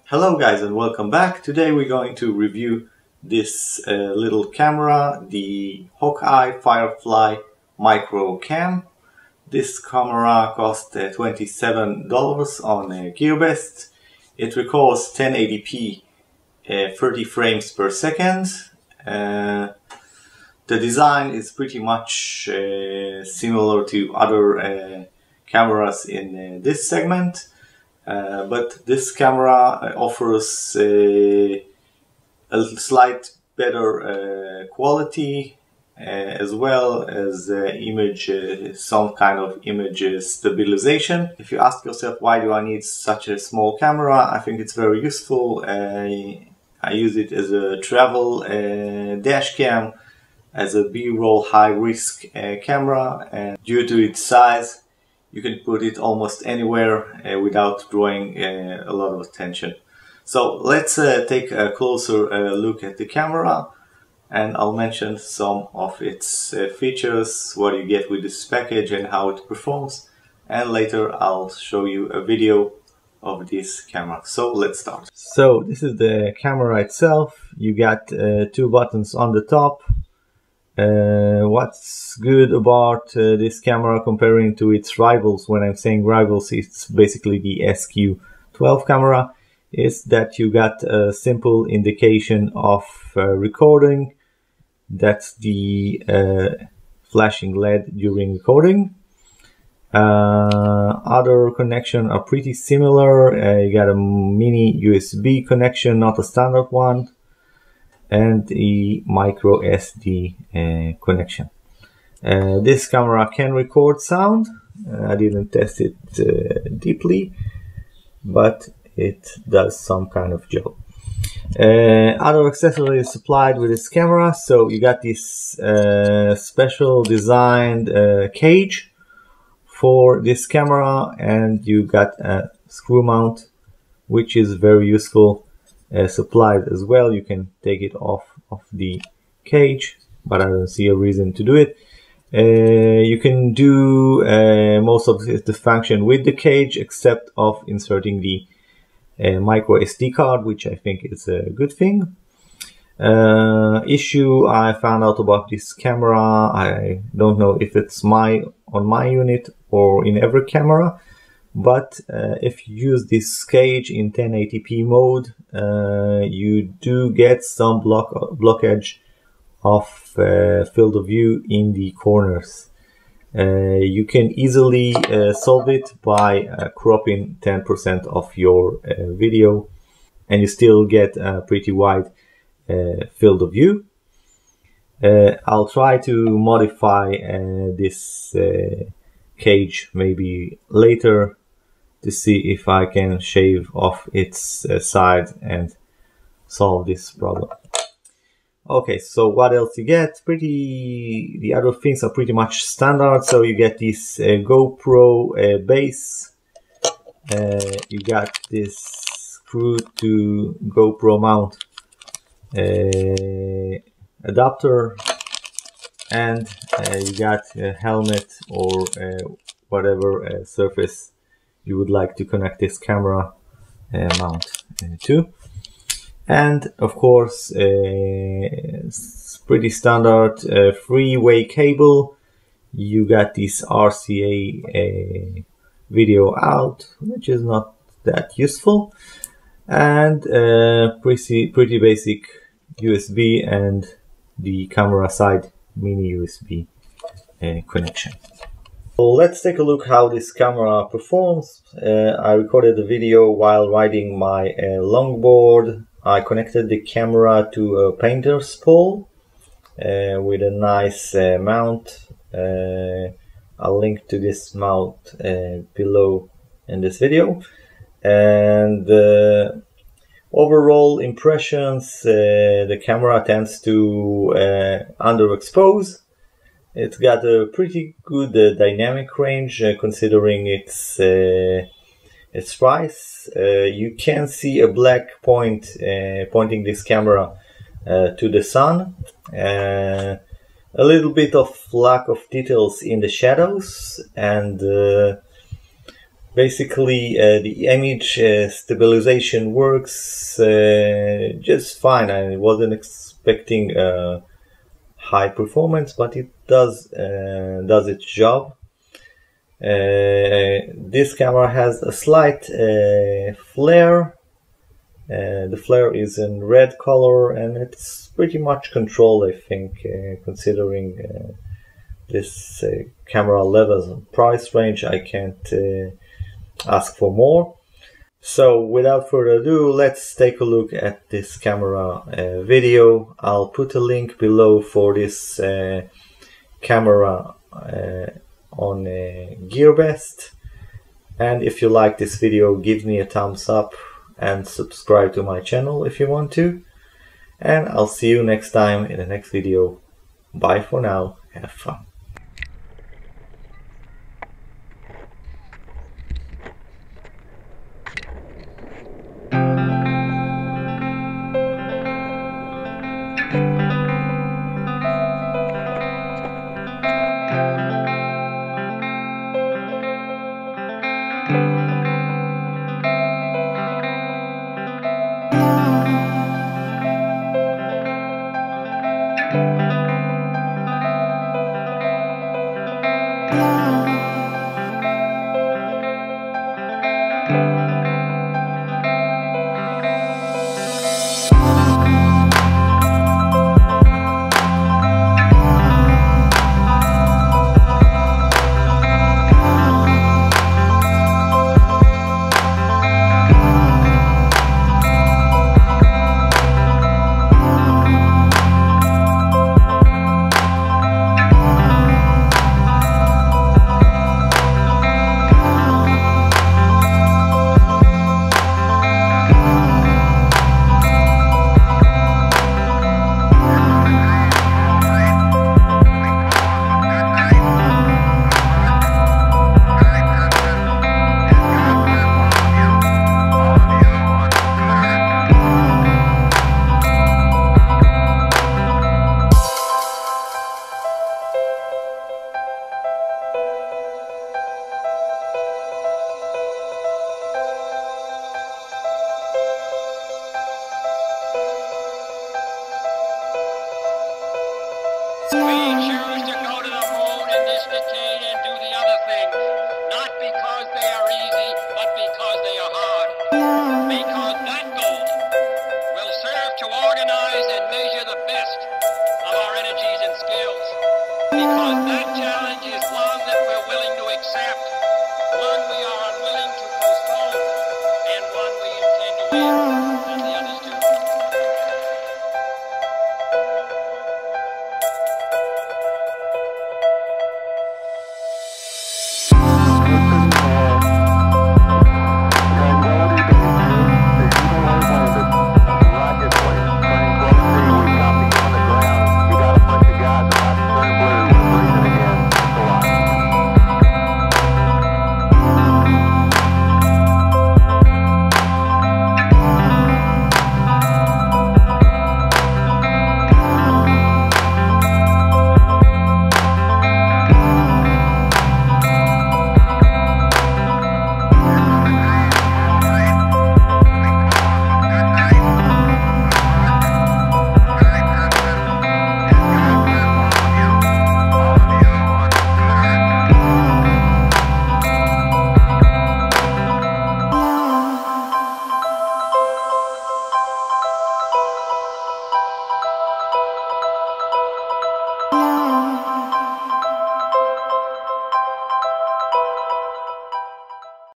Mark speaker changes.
Speaker 1: Hello guys and welcome back. Today we're going to review this little camera, the Hawkeye Firefly Micro cam. This camera cost $27 on gearbest. It records 1080p 30 frames per second. The design is pretty much similar to other cameras in this segment. But this camera offers a slight better quality as well as some kind of image stabilization. If you ask yourself why do I need such a small camera, I think it's very useful. I use it as a travel dash cam, as a B-roll high-risk camera, and due to its size you can put it almost anywhere without drawing a lot of attention. So let's take a closer look at the camera, and I'll mention some of its features, what you get with this package and how it performs, and later I'll show you a video of this camera. So let's start. So this is the camera itself. You got two buttons on the top. What's good about this camera comparing to its rivals, when I'm saying rivals, it's basically the SQ12 camera, is that you got a simple indication of recording. That's the flashing LED during recording. Other connections are pretty similar. You got a mini USB connection, not a standard one, and the micro SD connection. This camera can record sound. I didn't test it deeply, but it does some kind of job. Other accessories supplied with this camera. So you got this special designed cage for this camera, and you got a screw mount, which is very useful. Supplied as well. You can take it off of the cage, but I don't see a reason to do it. You can do most of the function with the cage, except of inserting the micro SD card, which I think is a good thing. Issue I found out about this camera, I don't know if it's on my unit or in every camera, but if you use this cage in 1080p mode, you do get some blockage of field of view in the corners. You can easily solve it by cropping 10% of your video, and you still get a pretty wide field of view. I'll try to modify this cage maybe later to see if I can shave off its side and solve this problem. Okay, so what else you get? The other things are pretty much standard. So you get this GoPro base. You got this screw to GoPro mount adapter, and you got a helmet or whatever surface you would like to connect this camera mount to. And of course, pretty standard 3-way cable. You got this RCA video out, which is not that useful, and pretty basic USB and the camera side mini USB connection. So let's take a look how this camera performs. I recorded the video while riding my longboard. I connected the camera to a painter's pole with a nice mount. I'll link to this mount below in this video. And overall impressions, the camera tends to underexpose. It's got a pretty good dynamic range considering its price. You can see a black point pointing this camera to the sun. A little bit of lack of details in the shadows, and Basically, the image stabilization works just fine. I wasn't expecting high performance, but it does its job. This camera has a slight flare. The flare is in red color, and it's pretty much controlled, I think, considering this camera levels and price range. I can't ask for more. So without further ado, let's take a look at this camera video. I'll put a link below for this camera on gearbest, and if you like this video, give me a thumbs up and subscribe to my channel if you want to, and I'll see you next time in the next video. Bye for now, have fun.